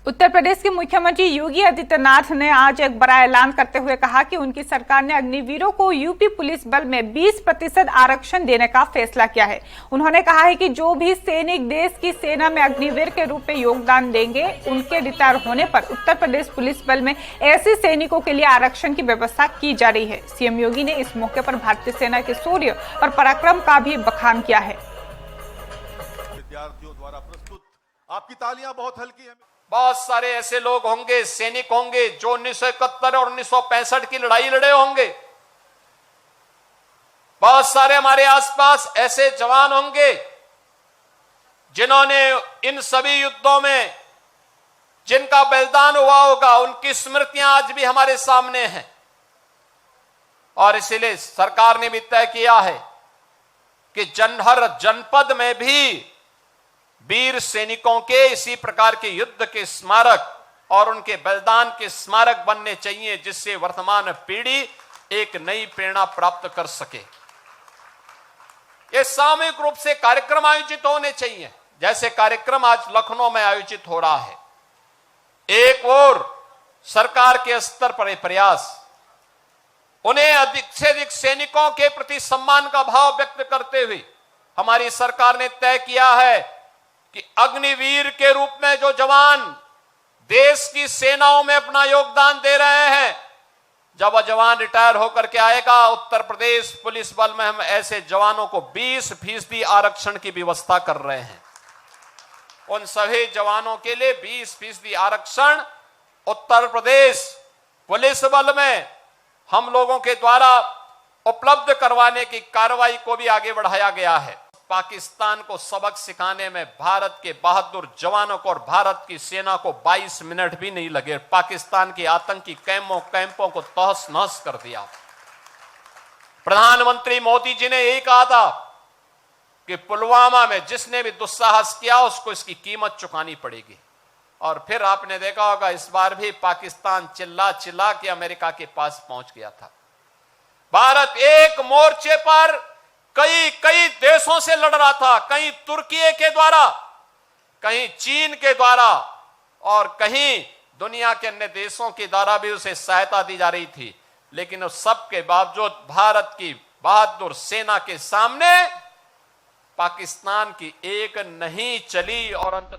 उत्तर प्रदेश के मुख्यमंत्री योगी आदित्यनाथ ने आज एक बड़ा ऐलान करते हुए कहा कि उनकी सरकार ने अग्निवीरों को यूपी पुलिस बल में 20% आरक्षण देने का फैसला किया है। उन्होंने कहा है कि जो भी सैनिक देश की सेना में अग्निवीर के रूप में योगदान देंगे, उनके रिटायर होने पर उत्तर प्रदेश पुलिस बल में ऐसे सैनिकों के लिए आरक्षण की व्यवस्था की जा रही है। सीएम योगी ने इस मौके पर भारतीय सेना के शौर्य और पराक्रम का भी बखान किया है। विद्यार्थियों द्वारा प्रस्तुत आपकी तालियां बहुत हल्की हैं। बहुत सारे ऐसे लोग होंगे, सैनिक होंगे जो 1971 और 1965 की लड़ाई लड़े होंगे। बहुत सारे हमारे आसपास ऐसे जवान होंगे जिन्होंने इन सभी युद्धों में जिनका बलिदान हुआ होगा, उनकी स्मृतियां आज भी हमारे सामने हैं। और इसीलिए सरकार ने भी तय किया है कि हर जनपद में भी वीर सैनिकों के इसी प्रकार के युद्ध के स्मारक और उनके बलिदान के स्मारक बनने चाहिए, जिससे वर्तमान पीढ़ी एक नई प्रेरणा प्राप्त कर सके। ये सामूहिक रूप से कार्यक्रम आयोजित होने चाहिए, जैसे कार्यक्रम आज लखनऊ में आयोजित हो रहा है। एक ओर सरकार के स्तर पर प्रयास, उन्हें अधिक से अधिक सैनिकों के प्रति सम्मान का भाव व्यक्त करते हुए हमारी सरकार ने तय किया है कि अग्निवीर के रूप में जो जवान देश की सेनाओं में अपना योगदान दे रहे हैं, जब वह जवान रिटायर होकर के आएगा, उत्तर प्रदेश पुलिस बल में हम ऐसे जवानों को 20% आरक्षण की व्यवस्था कर रहे हैं। उन सभी जवानों के लिए 20% आरक्षण उत्तर प्रदेश पुलिस बल में हम लोगों के द्वारा उपलब्ध करवाने की कार्रवाई को भी आगे बढ़ाया गया है। पाकिस्तान को सबक सिखाने में भारत के बहादुर जवानों को और भारत की सेना को 22 मिनट भी नहीं लगे। पाकिस्तान के आतंकी कैंपों को तहस नहस कर दिया। प्रधानमंत्री मोदी जी ने यही कहा था कि पुलवामा में जिसने भी दुस्साहस किया उसको इसकी कीमत चुकानी पड़ेगी। और फिर आपने देखा होगा, इस बार भी पाकिस्तान चिल्ला चिल्ला के अमेरिका के पास पहुंच गया था। भारत एक मोर्चे पर कई देशों से लड़ रहा था, कहीं तुर्की के द्वारा, कहीं चीन के द्वारा और कहीं दुनिया के अन्य देशों के द्वारा भी उसे सहायता दी जा रही थी। लेकिन उस सब के बावजूद भारत की बहादुर सेना के सामने पाकिस्तान की एक नहीं चली और अंत